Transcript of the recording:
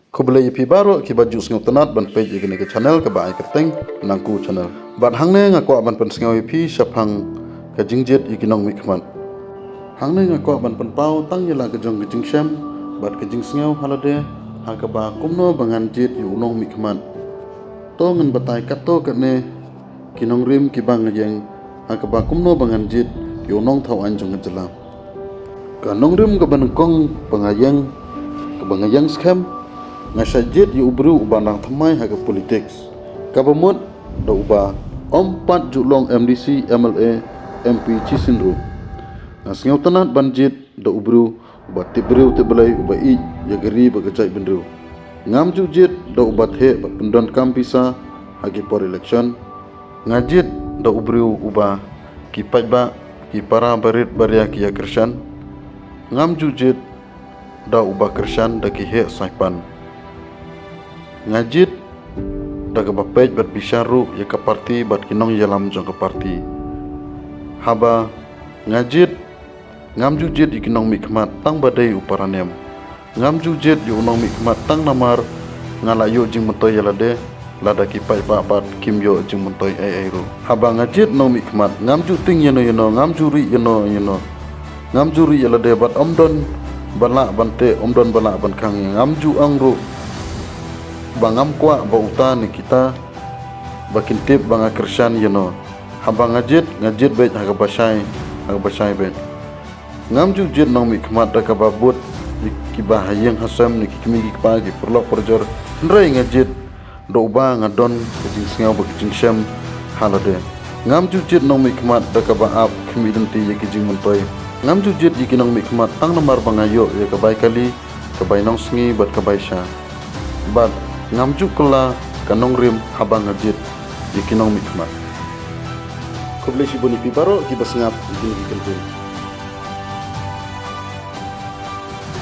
Ko bele ipi baro ki baju sngau tanat ban page igini ke channel ke ba ai kerteng nangku channel. Bat hangne ngako ban pen sngau ipi syapang ke jingjet iginong mikman. Hangne ngako ban pen pau tang yela ke jong ke jing syam bat ke jing sngau halade ha ke ba kumno bangan jet yu unong mikman. To ngan batai kato katne kinong rim ki bang yang ha ke ba kumno bangan jet yu unong thau an jong jelam. Ka nong rim ke ban kong bangayang scam ngasajit yu ubru ubanang thamai ha ke politics kabamut da uba ompat julong MDC MLA MP Cisinru ngasngau tanat banjit da ubru uba tibriu tibelai uba I ya geri bagajai bendru ngam jujit da uba the pendon kampisa hagi por election ngajit da ubru uba ki pajba ki para barit baria ki ya kershan ngam jujit da uba kershan da ki he saipan ngajit da ke bapej bat bisaru ya ke parti bat kinong yalam jong ke parti haba ngajit ngam jujit ikinong mikmat tang badai uparanem ngam jujit yu unong mikmat tang namar ngalayo jing mentoy yalade lada ki pai bat kimyo jing mentoy ai ru haba ngajit nong mikmat ngam juting yeno ngam juri yeno ngam juri yalade bat omdon bala bante omdon bala ban kang ngam ju angru bangam kwa ba uta ni kita bakin tip banga kershan yeno haba ngajit bet haga basai bet ngam ju jit nong mikmat da ka babut ki bahayeng hasam ni kimi ki pa ki perlo perjor ndrai ngajit do ba ngadon kejing sngau ba kejing syam halade ngam ju jit nong mikmat da ka baap kimi denti ye kejing mentoy ngam ju jit yikinong mikmat tang namar bangayo ye ka bai kali ka bai nong sngi bat ka bai sha bat ngamju kela kanong rim habang ngajit yikinong mikmat. Ko beli si boni pi baro ki basngap igin